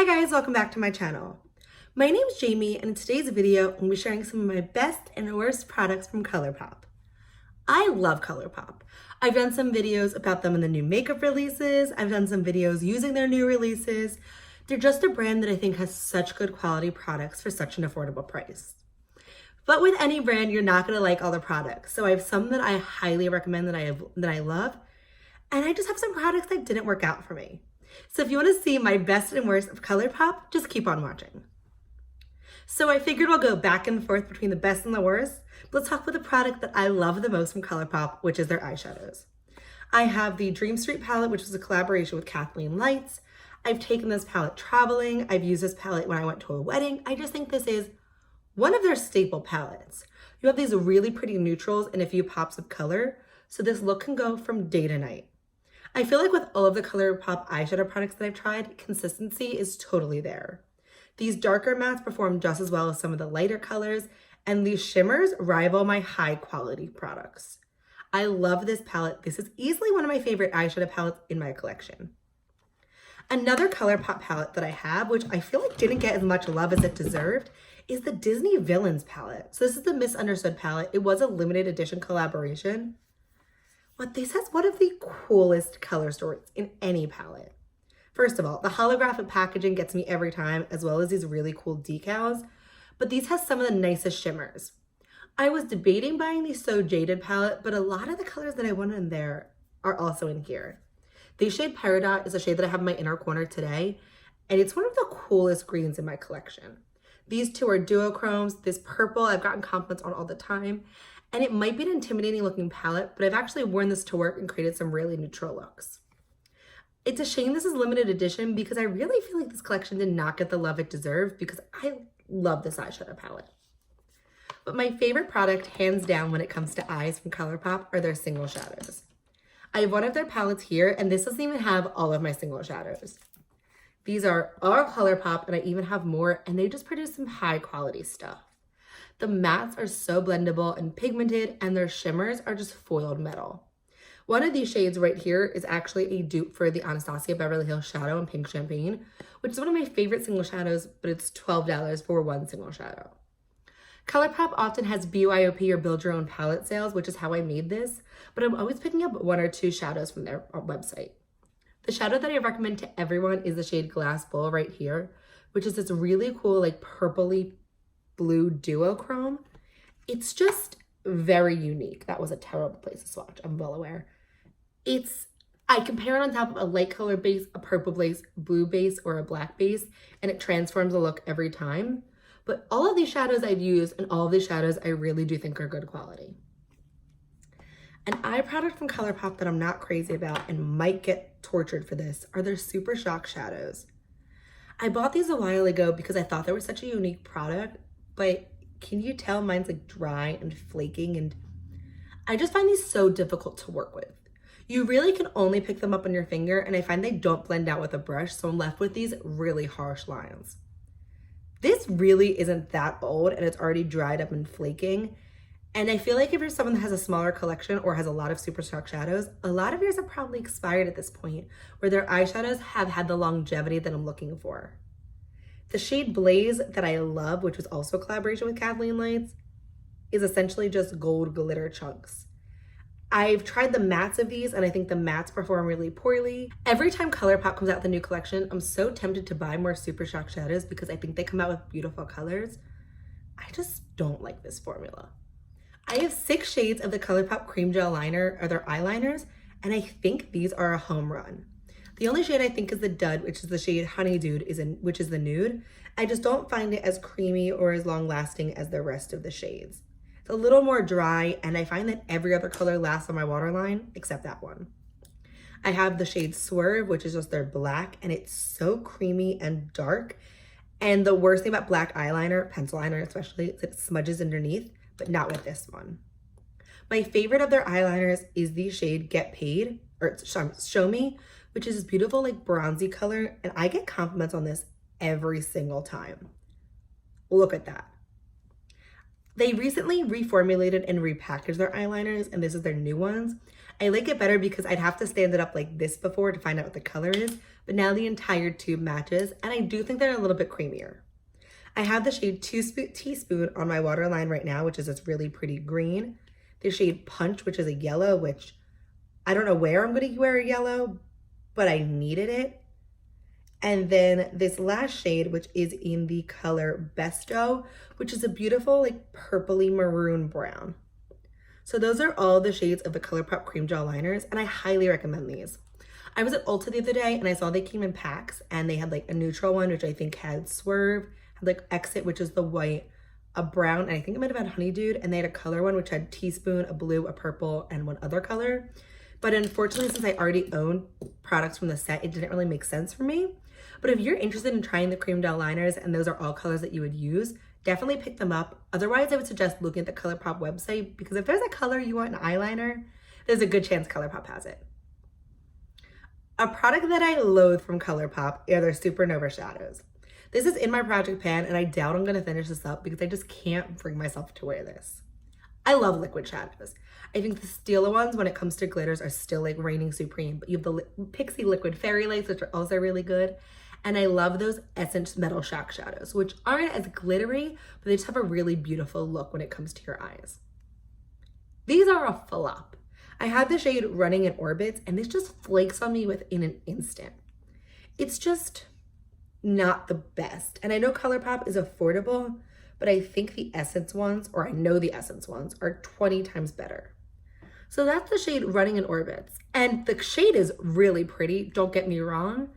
guys, welcome back to my channel. My name is Jamie, and in today's video, I'm going to be sharing some of my best and worst products from Colourpop. I love Colourpop. I've done some videos about them in the new makeup releases. I've done some videos using their new releases. They're just a brand that I think has such good quality products for such an affordable price. But with any brand, you're not going to like all the products. So I have some that I highly recommend that I love, and I just have some products that didn't work out for me. So if you want to see my best and worst of Colourpop, just keep on watching. So I figured we'll go back and forth between the best and the worst, but let's talk about the product that I love the most from Colourpop, which is their eyeshadows. I have the Dream Street palette, which was a collaboration with Kathleen Lights. I've taken this palette traveling. I've used this palette when I went to a wedding. I just think this is one of their staple palettes. You have these really pretty neutrals and a few pops of color, so this look can go from day to night. I feel like with all of the Colourpop eyeshadow products that I've tried, consistency is totally there. These darker mattes perform just as well as some of the lighter colors, and these shimmers rival my high quality products. I love this palette. This is easily one of my favorite eyeshadow palettes in my collection. Another Colourpop palette that I have, which I feel like didn't get as much love as it deserved, is the Disney Villains palette. So this is the Misunderstood palette. It was a limited edition collaboration. But this has one of the coolest color stories in any palette. First of all, the holographic packaging gets me every time, as well as these really cool decals, but these have some of the nicest shimmers. I was debating buying the So Jaded palette, but a lot of the colors that I wanted in there are also in here. The shade Peridot is a shade that I have in my inner corner today, and it's one of the coolest greens in my collection. These two are duochromes. This purple I've gotten compliments on all the time, and it might be an intimidating looking palette, but I've actually worn this to work and created some really neutral looks. It's a shame this is limited edition because I really feel like this collection did not get the love it deserved because I love this eyeshadow palette. But my favorite product, hands down, when it comes to eyes from Colourpop are their single shadows. I have one of their palettes here, and this doesn't even have all of my single shadows. These are all Colourpop, and I even have more, and they just produce some high quality stuff. The mattes are so blendable and pigmented, and their shimmers are just foiled metal. One of these shades right here is actually a dupe for the Anastasia Beverly Hills Shadow in Pink Champagne, which is one of my favorite single shadows, but it's $12 for one single shadow. Colourpop often has BYOP or build your own palette sales, which is how I made this, but I'm always picking up one or two shadows from their website. The shadow that I recommend to everyone is the shade Glass Bowl right here, which is this really cool like purpley blue duochrome. It's just very unique. That was a terrible place to swatch, I'm well aware. I compare it on top of a light color base, a purple base, blue base, or a black base, and it transforms the look every time. But all of these shadows I've used and all of these shadows I really do think are good quality. An eye product from Colourpop that I'm not crazy about and might get tortured for this are their Super Shock shadows. I bought these a while ago because I thought they were such a unique product, but can you tell mine's like dry and flaking, and I just find these so difficult to work with. You really can only pick them up on your finger, and I find they don't blend out with a brush, so I'm left with these really harsh lines. This really isn't that old, and it's already dried up and flaking, and I feel like if you're someone that has a smaller collection or has a lot of Super Shock shadows, a lot of yours are probably expired at this point, where their eyeshadows have had the longevity that I'm looking for. The shade Blaze that I love, which was also a collaboration with Kathleen Lights, is essentially just gold glitter chunks. I've tried the mattes of these, and I think the mattes perform really poorly. Every time Colourpop comes out with a new collection, I'm so tempted to buy more Super Shock shadows because I think they come out with beautiful colors. I just don't like this formula. I have 6 shades of the Colourpop Cream Gel Liner, or their eyeliners, and I think these are a home run. The only shade I think is the dud, which is the shade Honey Dude, which is the nude. I just don't find it as creamy or as long lasting as the rest of the shades. It's a little more dry, and I find that every other color lasts on my waterline except that one. I have the shade Swerve, which is just their black, and it's so creamy and dark. And the worst thing about black eyeliner, pencil liner especially, is it smudges underneath, but not with this one. My favorite of their eyeliners is the shade Get Paid, or Show Me, which is this beautiful like bronzy color, and I get compliments on this every single time. Look at that. They recently reformulated and repackaged their eyeliners, and this is their new ones. I like it better because I'd have to stand it up like this before to find out what the color is, but now the entire tube matches, and I do think they're a little bit creamier. I have the shade Teaspoon on my waterline right now, which is this really pretty green. The shade Punch, which is a yellow, which I don't know where I'm going to wear a yellow, but I needed it. And then this last shade, which is in the color Besto, which is a beautiful like purpley maroon brown. So those are all the shades of the Colourpop Cream Gel Liners, and I highly recommend these. I was at Ulta the other day and I saw they came in packs, and they had like a neutral one, which I think had Swerve, had like Exit, which is the white, a brown, and I think it might have had Honeydew, and they had a color one, which had Teaspoon, a blue, a purple, and one other color. But unfortunately, since I already own products from the set, it didn't really make sense for me. But if you're interested in trying the Cream Gel Liners and those are all colors that you would use, definitely pick them up. Otherwise, I would suggest looking at the Colourpop website, because if there's a color you want in eyeliner, there's a good chance Colourpop has it. A product that I loathe from Colourpop are their Supernova shadows. This is in my project pan, and I doubt I'm gonna finish this up because I just can't bring myself to wear this. I love liquid shadows. I think the Stila ones, when it comes to glitters, are still like reigning supreme, but you have the Pixie Liquid Fairy Lights, which are also really good. And I love those Essence Metal Shock shadows, which aren't as glittery, but they just have a really beautiful look when it comes to your eyes. These are a flop. I had the shade Running in Orbits, and this just flakes on me within an instant. It's just not the best. And I know Colourpop is affordable, but I think the Essence ones, or I know the Essence ones, are 20 times better. So that's the shade Running in Orbits. And the shade is really pretty, don't get me wrong,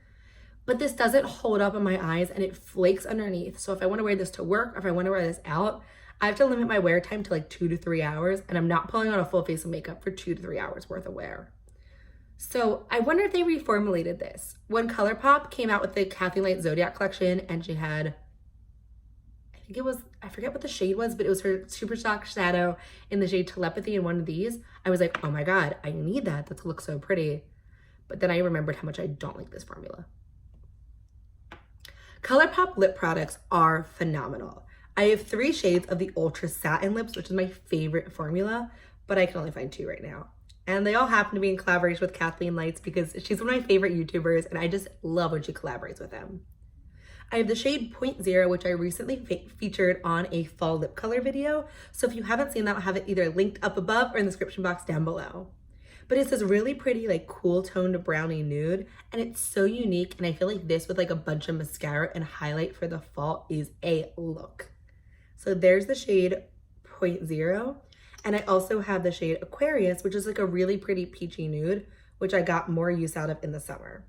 but this doesn't hold up in my eyes and it flakes underneath. So if I wanna wear this to work, or if I wanna wear this out, I have to limit my wear time to like 2 to 3 hours, and I'm not pulling on a full face of makeup for 2 to 3 hours worth of wear. So I wonder if they reformulated this. When Colourpop came out with the Kathleen Light Zodiac collection, and she had, I think it was, I forget what the shade was, but it was her Super Shock shadow in the shade Telepathy in one of these. I was like, oh my God, I need that. That looks so pretty. But then I remembered how much I don't like this formula. Colourpop lip products are phenomenal. I have 3 shades of the Ultra Satin Lips, which is my favorite formula, but I can only find 2 right now. And they all happen to be in collaboration with Kathleen Lights because she's one of my favorite YouTubers, and I just love when she collaborates with them. I have the shade 0.0, which I recently featured on a fall lip color video. So if you haven't seen that, I'll have it either linked up above or in the description box down below. But it's this really pretty, like cool toned brownie nude, and it's so unique. And I feel like this with like a bunch of mascara and highlight for the fall is a look. So there's the shade 0.0. And I also have the shade Aquarius, which is like a really pretty peachy nude, which I got more use out of in the summer.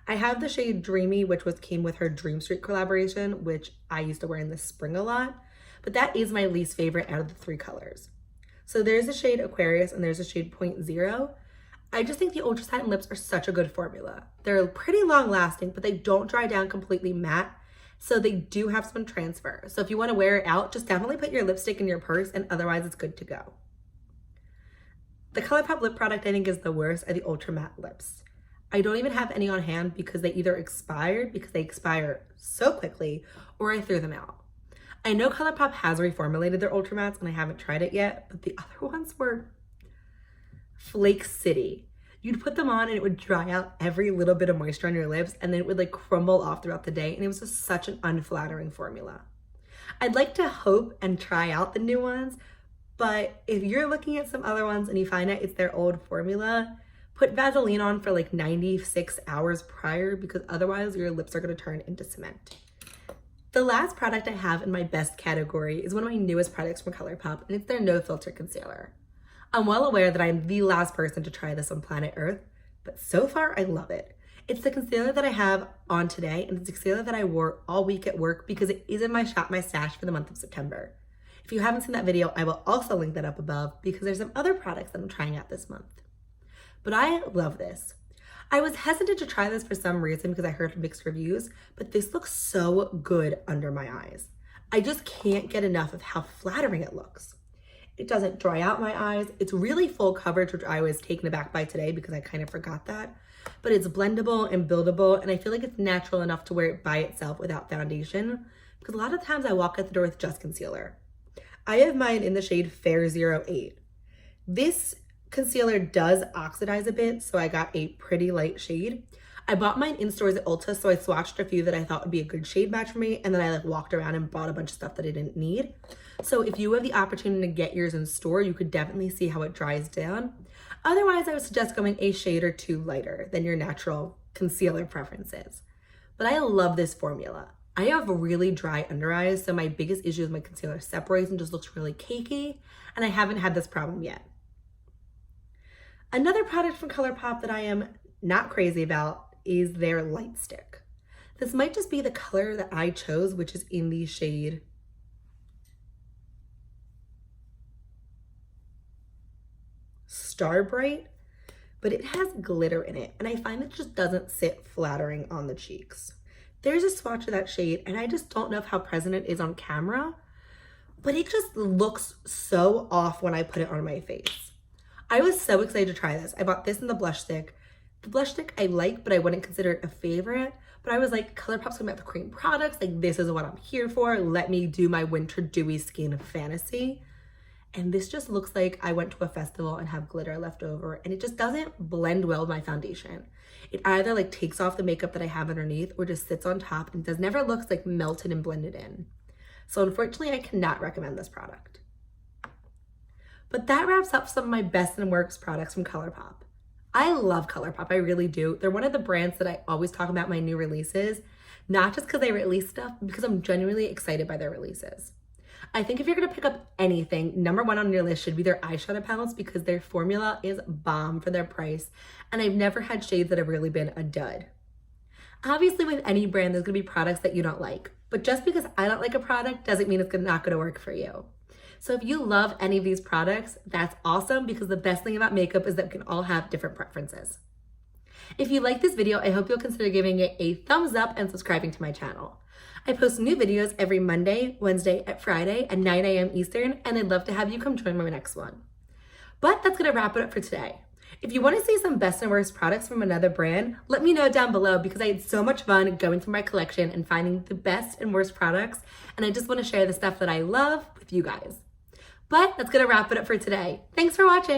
I have the shade Dreamy, which came with her Dream Street collaboration, which I used to wear in the spring a lot, but that is my least favorite out of the 3 colors. So there's the shade Aquarius and there's the shade 0.0. I just think the Ultra Satin Lips are such a good formula. They're pretty long lasting, but they don't dry down completely matte, so they do have some transfer. So if you want to wear it out, just definitely put your lipstick in your purse, and otherwise it's good to go. The Colourpop lip product I think is the worst are the Ultra Matte Lips. I don't even have any on hand because they either expired, because they expire so quickly, or I threw them out. I know Colourpop has reformulated their Ultra Mattes and I haven't tried it yet, but the other ones were Flake City. You'd put them on and it would dry out every little bit of moisture on your lips, and then it would like crumble off throughout the day, and it was just such an unflattering formula. I'd like to hope and try out the new ones, but if you're looking at some other ones and you find out it's their old formula, put Vaseline on for like 96 hours prior, because otherwise your lips are going to turn into cement. The last product I have in my best category is one of my newest products from Colourpop, and it's their No Filter Concealer. I'm well aware that I'm the last person to try this on planet Earth, but so far I love it. It's the concealer that I have on today, and it's a concealer that I wore all week at work because it is in my Shop My Stash for the month of September. If you haven't seen that video, I will also link that up above because there's some other products that I'm trying out this month. But I love this. I was hesitant to try this for some reason because I heard mixed reviews, but this looks so good under my eyes. I just can't get enough of how flattering it looks. It doesn't dry out my eyes. It's really full coverage, which I was taken aback by today because I kind of forgot that. But it's blendable and buildable, and I feel like it's natural enough to wear it by itself without foundation, because a lot of times I walk out the door with just concealer. I have mine in the shade Fair 08. This concealer does oxidize a bit, so I got a pretty light shade. I bought mine in stores at Ulta, so I swatched a few that I thought would be a good shade match for me, and then I walked around and bought a bunch of stuff that I didn't need. So if you have the opportunity to get yours in store, you could definitely see how it dries down. Otherwise, I would suggest going a shade or two lighter than your natural concealer preferences. But I love this formula. I have really dry under eyes, so my biggest issue is my concealer separates and just looks really cakey, and I haven't had this problem yet. Another product from Colourpop that I am not crazy about is their light stick. This might just be the color that I chose, which is in the shade Star Bright, but it has glitter in it, and I find it just doesn't sit flattering on the cheeks. There's a swatch of that shade, and I just don't know how present it is on camera, but it just looks so off when I put it on my face. I was so excited to try this. I bought this in the blush stick. The blush stick I like, but I wouldn't consider it a favorite. But I was like, Colourpop's coming out with cream products. Like, this is what I'm here for. Let me do my winter dewy skin fantasy. And this just looks like I went to a festival and have glitter left over, and it just doesn't blend well with my foundation. It either like takes off the makeup that I have underneath or just sits on top and never looks like melted and blended in. So unfortunately, I cannot recommend this product. But that wraps up some of my best and worst products from Colourpop. I love Colourpop, I really do. They're one of the brands that I always talk about my new releases, not just because they release stuff, but because I'm genuinely excited by their releases. I think if you're gonna pick up anything, number one on your list should be their eyeshadow palettes because their formula is bomb for their price, and I've never had shades that have really been a dud. Obviously, with any brand, there's gonna be products that you don't like, but just because I don't like a product doesn't mean it's not gonna work for you. So if you love any of these products, that's awesome because the best thing about makeup is that we can all have different preferences. If you like this video, I hope you'll consider giving it a thumbs up and subscribing to my channel. I post new videos every Monday, Wednesday, and Friday at 9 a.m. Eastern, and I'd love to have you come join my next one. But that's gonna wrap it up for today. If you wanna see some best and worst products from another brand, let me know down below because I had so much fun going through my collection and finding the best and worst products, and I just wanna share the stuff that I love with you guys. But that's gonna wrap it up for today. Thanks for watching.